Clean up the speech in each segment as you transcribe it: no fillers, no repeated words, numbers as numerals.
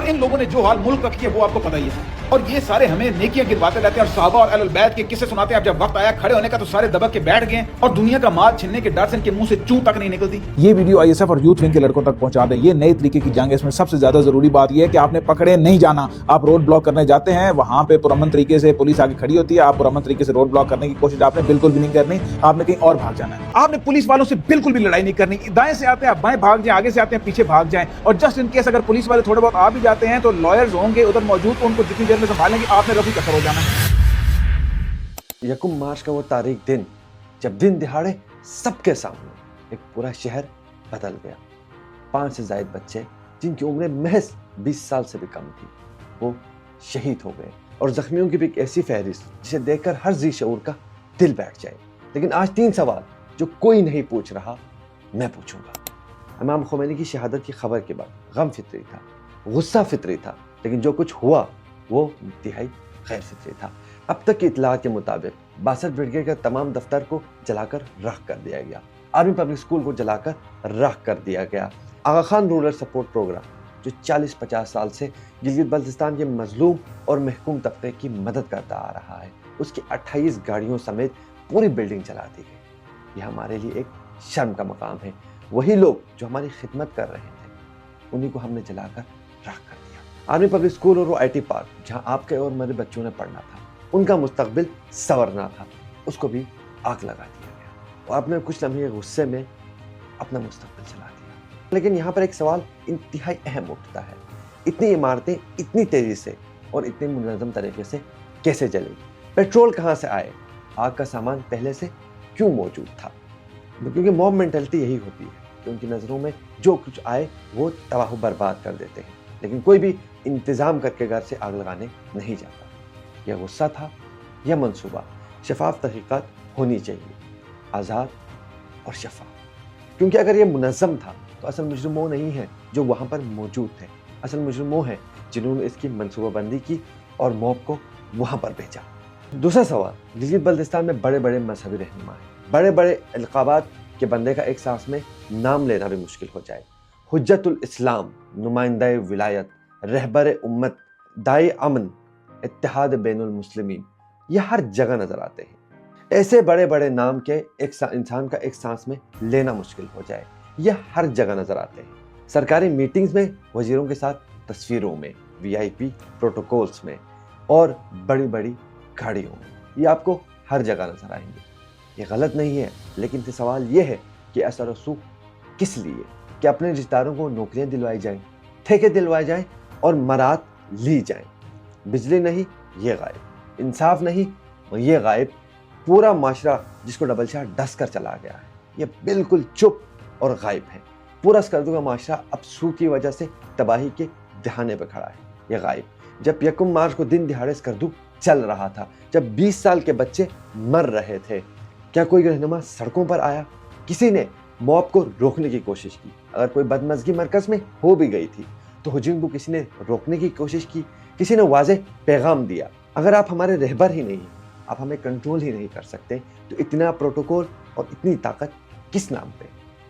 اور ان لوگوں نے جو حال ملک کا کیا وہ آپ کو پتہ ہی ہے. اور یہ سارے ہمیں نیکیاں گنواتے رہتے ہیں اور صحابہ اور اہل البیت کے قصے سناتے ہیں. اب جب وقت آیا کھڑے ہونے کا تو سارے دبک کے بیٹھ گئے اور دنیا کا مال چھننے کے ڈر سے ان کے منہ سے چوں تک نہیں نکلتی. یہ ویڈیو آئی ایس ایف اور یوتھ ونگ کے لڑکوں تک پہنچا دیں. یہ نئے طریقے کی جنگ ہے. اس میں سب سے زیادہ ضروری بات یہ ہے کہ آپ نے پکڑے نہیں جانا. آپ روڈ بلاک کرنے جاتے ہیں, وہاں پہ پرامن طریقے سے پولیس آگے کھڑی ہوتی ہے. آپ پرامن طریقے سے روڈ بلاک کرنے کی کوشش آپ نے بالکل بھی نہیں کرنی. آپ نے کہیں اور بھاگ جانا ہے. آپ نے پولیس والوں سے بالکل بھی لڑائی نہیں کرنی. دائیں سے آتے ہیں آپ بائیں بھاگ جائیں, آگے سے آتے ہیں پیچھے بھاگ جائیں. اور جسٹ ان کیس اگر پولیس والے تھوڑے بہت آ بھی جاتے ہیں تو لائرز ہوں گے ادھر موجود, تو ان کو جتنی دیر میں سنبھالیں گے آپ نے رفیع کسر ہو جانا ہے. یکم مارچ کا وہ تاریخ دن جب دن دہاڑے سب کے سامنے ایک پورا شہر بدل گیا. 5 سے زائد بچے جن کی عمریں محض 20 سال سے بھی کم تھی وہ شہید ہو گئے, اور زخمیوں کی بھی ایک ایسی فہرست جسے دیکھ کر ہر ذی شعور کا دل بیٹھ جائے. لیکن آج 3 سوال جو کوئی نہیں پوچھ رہا میں پوچھوں گا. امام خمینی کی شہادت کی خبر کے بعد غم فطری تھا, غصہ فطری تھا, لیکن جو کچھ ہوا وہ انتہائی غیر فطری تھا. اب تک کی اطلاعات کے مطابق 62 بریگیڈ کا تمام دفتر کو جلا کر راکھ کر دیا گیا. آرمی پبلک اسکول کو جلا کر راکھ کر دیا گیا. آغا خان رورل سپورٹ پروگرام جو 40-50 سال سے گلگت بلتستان کے مظلوم اور محکوم طبقے کی مدد کرتا آ رہا ہے, اس کی 28 گاڑیوں سمیت پوری بلڈنگ جلا دی گئی. یہ ہمارے لیے ایک شرم کا مقام ہے. وہی لوگ جو ہماری خدمت کر رہے تھے انہیں کو ہم نے جلا کر راکھ کر دیا. آرمی پبلک اسکول اور وہ IT پارک جہاں آپ کے اور میرے بچوں نے پڑھنا تھا, ان کا مستقبل سنورنا تھا, اس کو بھی آگ لگا دیا گیا. اور آپ نے کچھ لمحے غصے میں اپنا مستقبل چلا دیا. لیکن یہاں پر ایک سوال انتہائی اہم اٹھتا ہے, اتنی عمارتیں اتنی تیزی سے اور اتنے منظم طریقے سے کیسے جلیں؟ پیٹرول کہاں سے آئے؟ آگ کا سامان پہلے سے کیوں موجود تھا؟ کیونکہ موب مینٹلٹی یہی ہوتی ہے کہ ان کی نظروں میں جو کچھ آئے وہ تباہ و برباد کر دیتے ہیں, لیکن کوئی بھی انتظام کر کے گھر سے آگ لگانے نہیں جاتا. یہ غصہ تھا یا منصوبہ؟ شفاف تحقیقات ہونی چاہیے, آزاد اور شفاف. کیونکہ اگر یہ منظم تھا تو اصل مجرم وہ نہیں ہے جو وہاں پر موجود تھے, اصل مجرم وہ ہیں جنہوں نے اس کی منصوبہ بندی کی اور موب کو وہاں پر بھیجا. دوسرا سوال, گلگت بلتستان میں بڑے بڑے مذہبی رہنما ہیں, بڑے بڑے القابات کے بندے کا ایک سانس میں نام لینا بھی مشکل ہو جائے. حجت الاسلام, نمائندہ ولایت, رہبر امت, دائی امن, اتحاد بین المسلمین, یہ ہر جگہ نظر آتے ہیں. ایسے بڑے بڑے نام کے ایک انسان کا ایک سانس میں لینا مشکل ہو جائے, یہ ہر جگہ نظر آتے ہیں. سرکاری میٹنگز میں وزیروں کے ساتھ تصویروں میں, VIP پروٹوکولز میں اور بڑی بڑی گاڑیوں میں, یہ آپ کو ہر جگہ نظر آئیں گے. یہ غلط نہیں ہے, لیکن پھر سوال یہ ہے کہ اثر و رسوخ کس لیے؟ کہ اپنے رشتہ داروں کو نوکریاں دلوائی جائیں, ٹھیکے دلوائے جائیں اور مراد لی جائیں. بجلی نہیں یہ غائب, انصاف نہیں یہ غائب. پورا معاشرہ جس کو ڈبل شاہ ڈس کر چلا گیا ہے یہ بالکل چپ اور غائب ہے. پورا اسکردو کا معاشرہ اب سو کی وجہ سے تباہی کے دہانے پہ کھڑا ہے, یہ غائب. جب یکم مارچ کو دن دہاڑے اسکردو چل رہا تھا, جب 20 سال کے بچے مر رہے تھے, کیا کوئی رہنما سڑکوں پر آیا؟ کسی نے موب کو روکنے کی کوشش کی. اگر کوئی بدمزگی مرکز میں ہو بھی گئی تھی تو ہجوم کو کسی نے روکنے کی کوشش کی, کسی نے واضح پیغام دیا. اگر آپ ہمارے رہبر ہی نہیں, آپ ہمیں کنٹرول ہی نہیں کر سکتے تو اتنا پروٹوکول اور اتنی طاقت کس نام پہ؟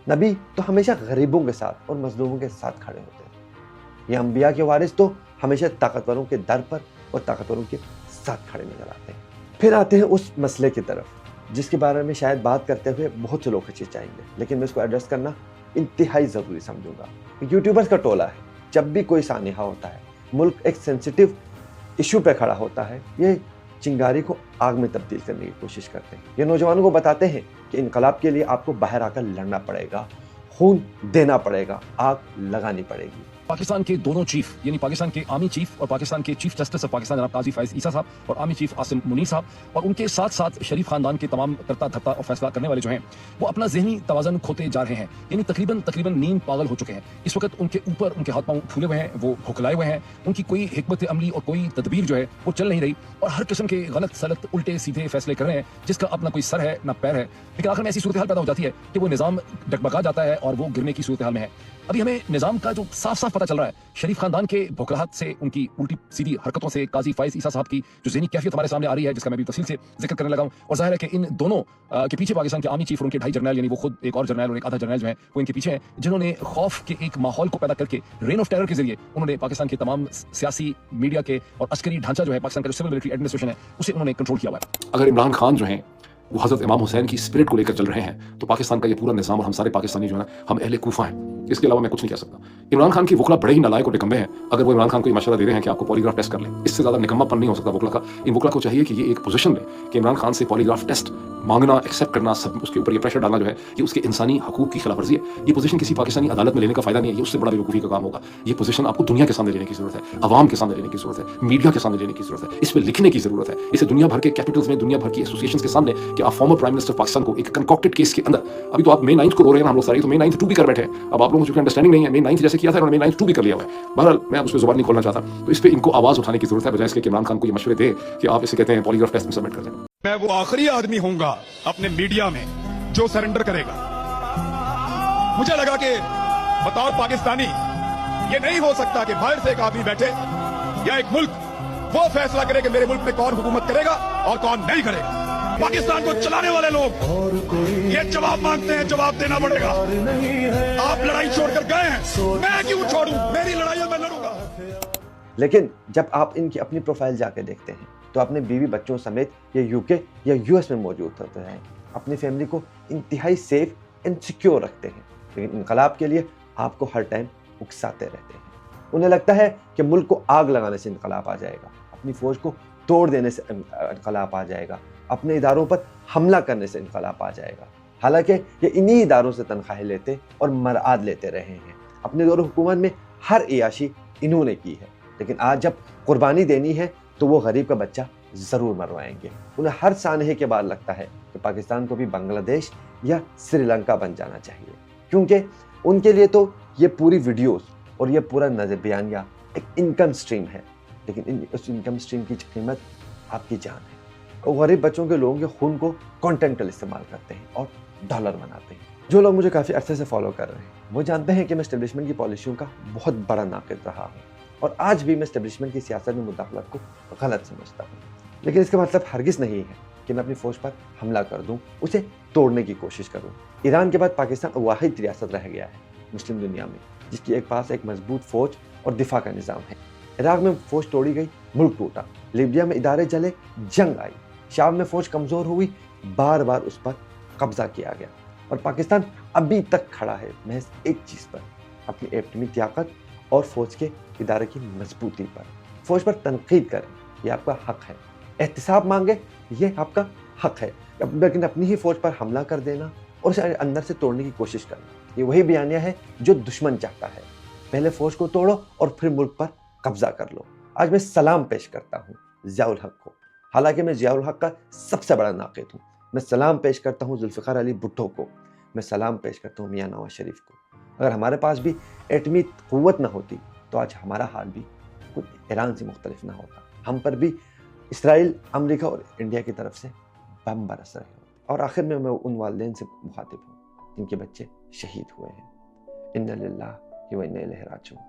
نبی تو ہمیشہ غریبوں کے ساتھ اور مظلوموں کے ساتھ کھڑے ہوتے ہیں. یہ انبیاء کے وارث تو ہمیشہ طاقتوروں کے در پر اور طاقتوروں کے ساتھ کھڑے نظر آتے ہیں. پھر آتے ہیں اس مسئلے کی طرف جس کے بارے میں شاید بات کرتے ہوئے بہت سے لوگ ہچکچائیں گے, لیکن میں اس کو ایڈریس کرنا انتہائی ضروری سمجھوں گا. یوٹیوبرز کا ٹولہ ہے, جب بھی کوئی سانحہ ہوتا ہے, ملک ایک سینسیٹیو ایشو پہ کھڑا ہوتا ہے, یہ چنگاری کو آگ میں تبدیل کرنے کی کوشش کرتے ہیں. یہ نوجوانوں کو بتاتے ہیں کہ انقلاب کے لیے آپ کو باہر آ کر لڑنا پڑے گا, خون دینا پڑے گا, آگ لگانی پڑے گی. پاکستان کے دونوں چیف یعنی پاکستان کے آرمی چیف اور پاکستان کے چیف جسٹس آف پاکستان جناب قاضی فائز عیسیٰ صاحب اور آرمی چیف عاصم منیر صاحب اور ان کے ساتھ ساتھ شریف خاندان کے تمام کرتا دھرتا اور فیصلہ کرنے والے جو ہیں وہ اپنا ذہنی توازن کھوتے جا رہے ہیں. یعنی تقریباً نیند پاگل ہو چکے ہیں. اس وقت ان کے اوپر ان کے ہاتھ پاؤں پھولے ہوئے ہیں, وہ بھوکلائے ہوئے ہیں. ان کی کوئی حکمت عملی اور کوئی تدبیر جو ہے وہ چل نہیں رہی اور ہر قسم کے غلط سلط الٹے سیدھے فیصلے کر رہے ہیں جس کا اپنا کوئی سر ہے نہ پیر ہے. لیکن آخر میں ایسی صورتحال پیدا ہو جاتی ہے کہ وہ نظام ڈگمگا جاتا ہے اور وہ گرنے کی صورتحال میں ہے. अभी हमें निजाम का जो साफ साफ पता चल रहा है, शरीफ खानदान के बौखलाहट से, उनकी उल्टी सीधी हरकतों से, काजी फाइज ईसा साहब की जो ज़हनी कैफियत हमारे सामने आ रही है, जिसका मैं भी तफसील से जिक्र करने लगा हूँ, और जाहिर है कि इन दोनों के पीछे पाकिस्तान के आर्मी चीफ और उनके 2.5 जनरल, यानी वो खुद एक और जनरल और एक आधा जनरल जो है वो इनके पीछे हैं, जिन्होंने खौफ के एक माहौल को पैदा करके रेन ऑफ टेरर के जरिए उन्होंने पाकिस्तान के तमाम सियासी, मीडिया के और अस्करी ढांचा जो है पाकिस्तान का जो सिविल मिलिट्री एडमिनिस्ट्रेशन है उसे उन्होंने कंट्रोल किया हुआ है। अगर इमरान खान जो हैं वो हज़रत इमाम हुसैन की स्पिरिट को लेकर चल रहे हैं तो पाकिस्तान का ये पूरा निज़ाम और हम सारे पाकिस्तानी जो है ना, हम अहले कूफा हैं, इसके अलावा मैं कुछ नहीं कह सकता। इमरान खान की वकला बड़े ही नालायक और निकम्मे हैं अगर वो इमरान खान को ये मशवरा दे रहे हैं कि आपको पॉलीग्राफ टेस्ट कर लें। इससे ज़्यादा निकम्मापन नहीं हो सकता वकला का। इन वकला को चाहिए कि ये एक पोजीशन लें कि इमरान खान से पॉलीग्राफ टेस्ट मांगना, एक्सेप्ट करना, सब उसके ऊपर ये प्रेशर डालना जो है ये उसके इंसानी हकूक की खिलाफवर्जी है। ये पोजीशन किसी पाकिस्तानी अदालत में लेने का फायदा नहीं है, ये उससे बड़ा बेवकूफ़ी का काम होगा। ये पोजीशन आपको दुनिया के सामने लेने की जरूरत है, अवाम के सामने लेने की जरूरत है, मीडिया के सामने लेने की जरूरत है, इस पर लिखने की जरूरत है, इसे दुनिया भर के कैपिटल्स में, दुनिया भर की एसोसिएशन के सामने कि आप फॉर्मर प्राइम मिनिस्टर पाकिस्तान को एक कंकॉक्टेड केस के अंदर, अभी तो आप May 9 को रो रहे हैं हम लोग सारे, तो May 9 2 भी कर बैठे हैं। अब आप लोगों को चूंकि अंडरस्टैंडिंग नहीं है, May 9 जैसे किया था उन्होंने May 9 2 भी कर लिया हुआ है। बहरहाल मैं उस पर जुबान नहीं खोलना चाहता, तो इस पर इनको आवाज़ उठाने की जरूरत है, बजाय इसके कि इमरान खान को ये मशवरे दे कि आप इसे कहते हैं पॉलीग्राफ टेस्ट में सबमिट कर दें। मैं वो आखिरी आदमी होऊंगा अपने मीडिया में जो सरेंडर करेगा। मुझे लगा कि बतौर पाकिस्तानी ये नहीं हो सकता कि बाहर से एक आदमी बैठे या एक मुल्क वो फैसला करे कि मेरे मुल्क में कौन हुकूमत करेगा और कौन नहीं करेगा। पाकिस्तान को चलाने वाले लोग ये जवाब मांगते हैं, जवाब देना पड़ेगा। आप लड़ाई छोड़कर गए हैं, मैं क्यों छोड़ूं? मेरी लड़ाई मैं लड़ूंगा। लेकिन जब आप इनकी अपनी प्रोफाइल जाके देखते हैं तो अपने बीवी बच्चों समेत ये यूके या यूएस में मौजूद होते हैं, अपनी फैमिली को इंतहाई सेफ एंड सिक्योर रखते हैं, लेकिन इनकलाब के लिए आपको हर टाइम उकसाते रहते हैं। उन्हें लगता है कि मुल्क को आग लगाने से इनकलाब आ जाएगा, अपनी फौज को तोड़ देने से इनकलाब आ जाएगा, अपने इदारों पर हमला करने से इनकलाब आ जाएगा। हालांकि ये इन्हीं इदारों से तनख्वाहें लेते और मराद लेते रहे हैं। अपने दौर हुकूमत में हर इयाशी इन्होंने की है, लेकिन आज जब कुर्बानी देनी है तो वो गरीब का बच्चा ज़रूर मरवाएंगे। उन्हें हर सानहे के बाद लगता है कि पाकिस्तान को भी बांग्लादेश या श्रीलंका बन जाना चाहिए, क्योंकि उनके लिए तो ये पूरी वीडियोस और ये पूरा नजर बयानिया एक इनकम स्ट्रीम है, लेकिन उस इनकम स्ट्रीम की कीमत आपकी जान है। और गरीब बच्चों के लोगों के खून को कॉन्टेंटल इस्तेमाल करते हैं और डॉलर बनाते हैं। जो लोग मुझे काफ़ी अरसे से फॉलो कर रहे हैं वो जानते हैं कि मैं एस्टेब्लिशमेंट की पॉलिसियों का बहुत बड़ा नाक़िद रहा हूँ, और आज भी मैं एस्टेब्लिशमेंट की सियासत में मुदाखलत को गलत समझता हूँ। लेकिन इसका मतलब हरगिज़ नहीं है कि मैं अपनी फ़ौज पर हमला कर दूँ, उसे तोड़ने की कोशिश करूँ। ईरान के बाद पाकिस्तान वाहिद रियासत रह गया है मुस्लिम दुनिया में जिसकी पास एक मजबूत फ़ौज और दिफा का निज़ाम है। इराक में फ़ौज तोड़ी गई, मुल्क टूटा। लीबिया में इदारे जले, जंग आई। शाम में फ़ौज कमज़ोर हुई, बार बार उस पर कब्ज़ा किया गया। और पाकिस्तान अभी तक खड़ा है महज एक चीज़ पर, अपनी एटमी ताकत और फ़ौज के इदारे की मजबूती पर। फ़ौज पर तनकीद करें, ये आपका हक़ है। एहतिसाब मांगे, ये आपका हक़ है, लेकिन अपनी ही फ़ौज पर हमला कर देना और उसे अंदर से तोड़ने की कोशिश करना, ये वही बयानिया है जो दुश्मन चाहता है। पहले फ़ौज को तोड़ो और फिर मुल्क पर कब्ज़ा कर लो। आज मैं सलाम पेश करता हूँ ज़ियाउल हक को, हालांकि मैं ज़ियाउल हक का सबसे बड़ा नाक़िद हूँ। मैं सलाम पेश करता हूँ जुल्फ़िकार अली भुट्टो को, मैं सलाम पेश करता हूँ मियां नवाज शरीफ को। अगर हमारे पास भी एटमी क़ुव्वत ना होती तो आज हमारा हाल भी कुछ ईरान से मुख्तलिफ ना होता। हम पर भी इसराइल, अमेरिका और इंडिया की तरफ से बम बरस रहे होते। और आखिर में मैं उन वालिदैन से मुखातिब हूँ जिनके बच्चे शहीद हुए हैं। इन्ना लिल्लाहि व इन्ना इलैहि राजिऊन।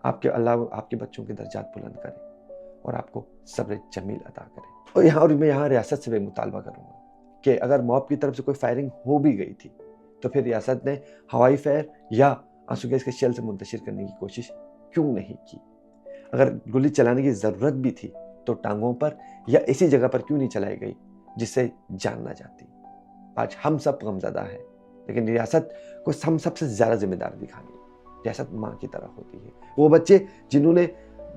आपके अल्लाह आपके बच्चों के दर्जात बुलंद करे और आपको सब्र जमील अता करे। और मैं यहाँ रियासत से भी मुतालबा करूँगा कि अगर मॉब की तरफ से कोई फायरिंग हो भी गई थी तो फिर रियासत ने हवाई फायर या आंसू गैस के शेल से मुंतशिर करने की कोशिश क्यों नहीं की? अगर गोली चलाने की ज़रूरत भी थी तो टांगों पर या ऐसी जगह पर क्यों नहीं चलाई गई जिससे जान ना जाती? आज हम सब गमज़दा है, लेकिन रियासत को हम सबसे ज़्यादा जिम्मेदार दिखानी है। रियासत माँ की तरह होती है। वो बच्चे जिन्होंने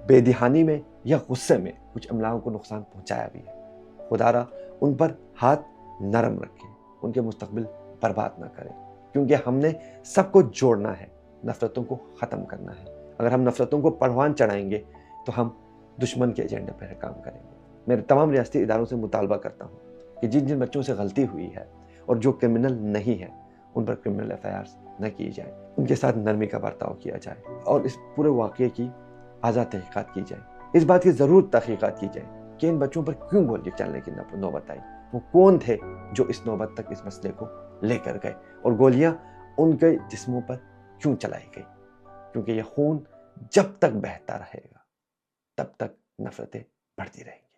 बेदिहानी में या गुस्से में कुछ अमलाओं को नुकसान पहुँचाया भी है, खुदारा उन पर हाथ नरम रखें, उनके मुस्तकबिल बर्बाद ना करें, क्योंकि हमने सबको जोड़ना है, नफ़रतों को ख़त्म करना है। अगर हम नफ़रतों को परवान चढ़ाएंगे तो हम दुश्मन के एजेंडे पर काम करेंगे। मेरे तमाम रियासती इदारों से मुतालबा करता हूँ कि जिन जिन बच्चों से गलती हुई है और जो क्रिमिनल नहीं है उन पर क्रिमिनल एफआईआर्स न किए जाए, उनके साथ नरमी का बर्ताव किया जाए और इस पूरे वाक़े की आज़ाद तहक़ीक़ात की जाए। इस बात की ज़रूर तहक़ीक़ात की जाए कि इन बच्चों पर क्यों गोली चलने की नौबत आई, वो कौन थे जो इस नौबत तक इस मसले को लेकर गए और गोलियां उनके जिस्मों पर क्यों चलाई गई। کیونکہ یہ خون جب تک بہتا رہے گا تب تک نفرتیں بڑھتی رہیں گی.